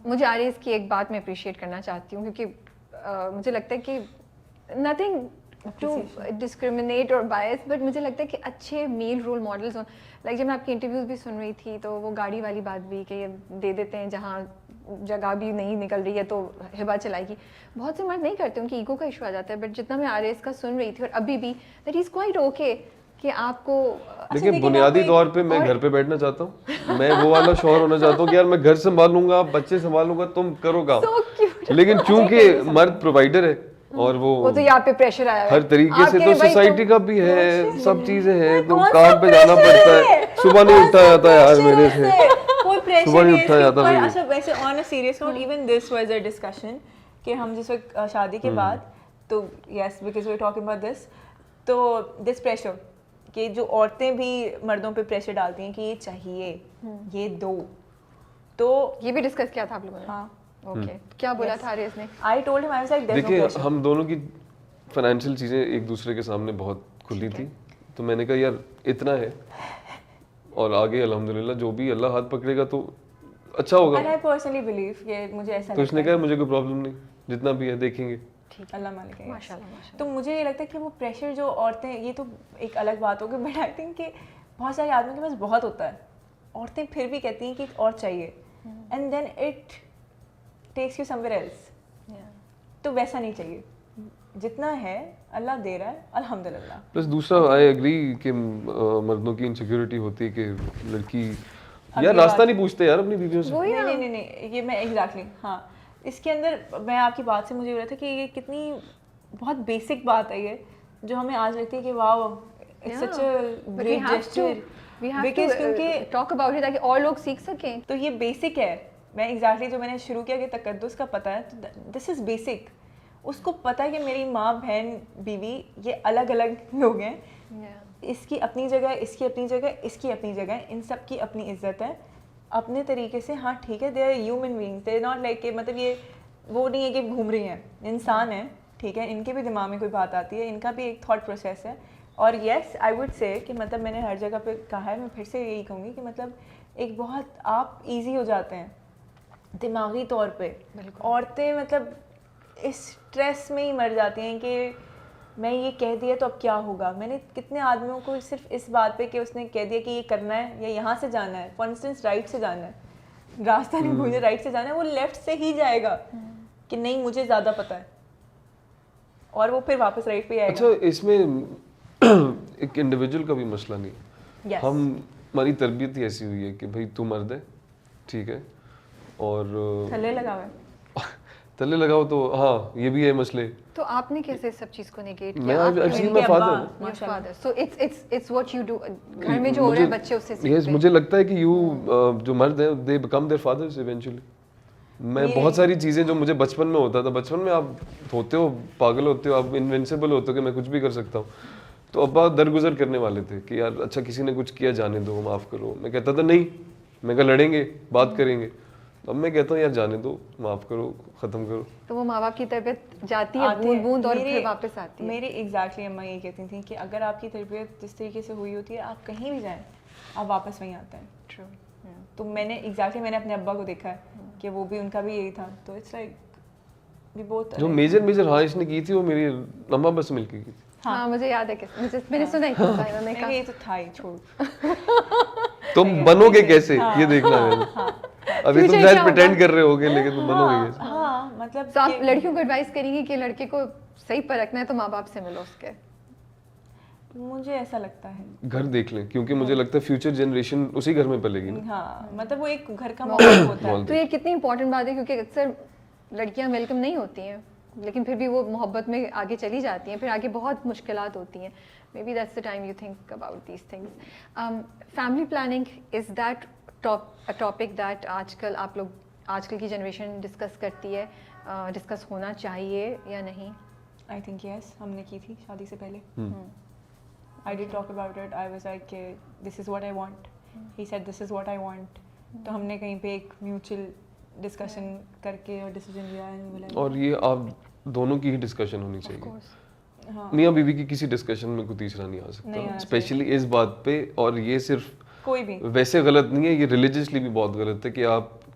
مجھے آریز کی ایک بات میں اپریشیٹ کرنا چاہتی ہوں کیونکہ مجھے لگتا ہے کہ نتھنگ ٹو ڈسکریمنیٹ اور بائس, بٹ مجھے لگتا ہے کہ اچھے میل رول ماڈلز ہوں. لائک جب میں آپ کی انٹرویوز بھی سن رہی تھی تو وہ گاڑی والی بات بھی کہ یہ دے دیتے ہیں جہاں جگہ بھی نہیں نکل رہی ہے تو ہبا چلائے گی. بہت سے مرد نہیں کرتے, ان کی ایگو کا ایشو آ جاتا ہے. بٹ جتنا میں آریز کا سن رہی تھی اور ابھی بھی دیٹ از کوائٹ اوکے کہ آپ کو دیکھیں بنیادی طور پہ میں گھر پہ بیٹھنا چاہتا ہوں, میں وہ والا شوہر ہونا چاہتا ہوں کہ یار میں گھر سنبھالوں گا, بچے سنبھالوں گا, تم کرو کام. لیکن چونکہ مرد پرووائڈر ہے اور وہ تو یہاں پہ پریشر آیا ہر طریقے سے, تو سوسائٹی کا بھی ہے, سب چیزیں ہیں, تو کام پہ جانا پڑتا ہے. صبح نہیں اٹھا جاتا یار میرے سے, کوئی پریشر صبح نہیں نہیں اٹھا جاتا. اچھا ویسے on a serious note even this was a discussion کہ ہم جس وقت شادی کے بعد, تو yes because we are talking about this, تو دس پریشر کہ جو عورتیں بھی مردوں پہ پریشر ڈالتی ہیں کہ یہ چاہیے, یہ دو, تو یہ بھی ڈسکس کیا تھا آپ لوگوں نے؟ ہاں اوکے, کیا بولا تھا آریز نے؟ آئی ٹولڈ ہم I was like there no دیکھیں پریشر. ہم دونوں کی فائنینشیل چیزیں ایک دوسرے کے سامنے بہت کھلی تھی, تو میں نے کہا یار اتنا ہے اور آگے الحمدللہ جو بھی اللہ ہاتھ پکڑے گا تو اچھا ہوگا. اینڈ آئی پرسنلی بلیو کہ مجھے ایسا تو اس نے کہا مجھے کوئی پرابلم نہیں, جتنا بھی ہے دیکھیں گے. اللہ مالک ہے. ماشاءاللہ. تو مجھے یہ لگتا ہے کہ وہ پریشر جو عورتیں, یہ تو ایک الگ بات ہوگی, بٹ آئی تھنک کہ بہت سارے آدمیوں کے پاس بہت ہوتا ہے, عورتیں پھر بھی کہتی ہیں کہ اور چاہیے, and then it takes you somewhere else. تو ویسا نہیں چاہیے, جتنا ہے اللہ دے رہا ہے الحمدللہ. پلس دوسرا آئی ایگری کہ مردوں کی انسیکیورٹی ہوتی ہے کہ لڑکی یار راستہ نہیں پوچھتے یار اپنی بیویوں سے. نہیں, یہ میں ایگزیکٹلی, ہاں اس کے اندر میں آپ کی بات سے مجھے ہو رہا تھا کہ یہ کتنی بہت بیسک بات ہے یہ, جو ہمیں آج لگتی ہے کہ wow it's such a great gesture, because کیونکہ ٹاک اباؤٹ اٹ تاکہ اور لوگ سیکھ سکیں. تو یہ بیسک ہے. میں ایگزیکٹلی جو میں نے شروع کیا کہ تقدس کا پتہ ہے, تو دس از بیسک. اس کو پتہ ہے کہ میری ماں, بہن, بیوی یہ الگ الگ لوگ ہیں, اس کی اپنی جگہ, اس کی اپنی جگہ, اس کی اپنی جگہ, ان سب کی اپنی عزت ہے اپنے طریقے سے. ہاں ٹھیک ہے, they are human beings, they are not like کہ مطلب یہ وہ نہیں ہے کہ گھوم رہی ہیں, انسان ہیں, ٹھیک ہے, ان کے بھی دماغ میں کوئی بات آتی ہے, ان کا بھی ایک تھاٹ پروسیس ہے. اور یس آئی وڈ سے کہ مطلب میں نے ہر جگہ پہ کہا ہے, میں پھر سے یہی کہوں گی کہ مطلب ایک بہت آپ ایزی ہو جاتے ہیں دماغی طور پہ. عورتیں مطلب اس اسٹریس میں ہی مر جاتی ہیں کہ میں یہ کہہ دیا تو اب کیا ہوگا. میں نے کتنے آدمیوں کو صرف اس بات پہ کہ اس نے کہہ دیا کہ یہ کرنا ہے یا یہاں سے جانا ہے, فار انسٹنس رائٹ سے جانا ہے, راستہ نہیں مجھے رائٹ سے جانا ہے, وہ لیفٹ سے ہی جائے گا کہ نہیں مجھے زیادہ پتہ ہے, اور وہ پھر واپس رائٹ پہ آئے گا. اچھا اس میں ایک انڈیویجول کا بھی مسئلہ نہیں, ہماری تربیت ہی ایسی ہوئی ہے کہ بھائی تو مرد ہے, ٹھیک ہے, اور تھلے لگا ہوا ہے, تلے لگاؤ تو ہاں یہ بھی ہے مسئلے. تو آپ نے کیسے سب چیز کو نیگیٹ میں کیا؟ میں father, so it's what you do. گھر میں جو ہو رہا ہے بچے اس سے سیکھتے ہیں. مجھے لگتا ہے کہ جو مرد ہیں they become their fathers eventually. میں بہت ساری چیزیں جو مجھے بچپن میں ہوتا تھا, بچپن میں آپ ہوتے ہو پاگل ہوتے ہو, آپ انوینسیبل ہوتے ہو کہ میں کچھ بھی کر سکتا ہوں, تو ابا درگزر کرنے والے تھے کہ یار اچھا کسی نے کچھ کیا جانے دو, معاف کرو. میں کہتا تھا نہیں, میں کہا لڑیں گے, بات کریں گے. اب میں کہتا ہوں یار جانے دو, معاف کرو, ختم کرو. تو وہ ماں باپ کی تربیت جاتی ہے بوند بوند اور پھر واپس آتی ہے. میری ایگزیکٹلی اماں یہ کہتی تھیں کہ اگر آپ کی تربیت جس طریقے سے ہوئی ہوتی ہے, آپ کہیں بھی جائیں آپ واپس وہیں آتے ہیں. ٹرو. تو میں نے ایگزیکٹلی میں نے اپنے ابا کو دیکھا ہے کہ وہ بھی ان کا بھی یہی تھا. تو اٹس لائک بھی بہت جو میجر ہاں اس نے کی تھی وہ میری اماں بس مل کے کی تھی. ہاں مجھے یاد ہے کہ میں نے سنا ہے یہ تو تھا ہی, چھوڑ تم بنو گے کیسے یہ دیکھنا ہے. ابھی تم شاید پریٹینڈ کر رہے ہوگے لیکن تم بنو گے کیسے. ہاں مطلب تو آپ لڑکیوں کو ایڈوائز کریں گے کہ لڑکے کو صحیح پرکھنا ہے تو ماں باپ سے ملو اس کے. مجھے ایسا لگتا ہے گھر دیکھ لیں, کیونکہ مجھے لگتا ہے فیوچر جنریشن اسی گھر میں پلے گی. ہاں مطلب وہ ایک گھر کا ماحول ہوتا ہے. تو یہ کتنی امپورٹنٹ بات ہے کیونکہ اکثر لڑکیاں ویلکم نہیں ہوتی ہیں لیکن پھر بھی وہ محبت میں آگے چلی جاتی ہیں, پھر آگے بہت مشکلات ہوتی ہیں. Maybe that's the time you think about these things. Family planning is that topic that آج کل کی جنریشن ڈسکس کرتی ہے, ڈسکس ہونا چاہیے یا نہیں؟ آئی تھنک یس, ہم نے کی تھی شادی سے پہلے. I did talk about it. I was like, this is what I want. He said, this is what I want. تو ہم نے کہیں پہ ایک میوچل ڈسکشن کر کے اور ڈیسیجن لیا ہے. اور یہ آپ دونوں کی ہی ڈسکشن ہونی چاہیے, میاں بیوی کی کسی ڈسکشن میں کوئی تیسرا نہیں آ سکتا, اسپیشلی اس بات پہ. اور یہ صرف کوئی بھی ویسے غلط نہیں ہے, یہ ریلیجیسلی بھی بہت غلط ہے کہ آپ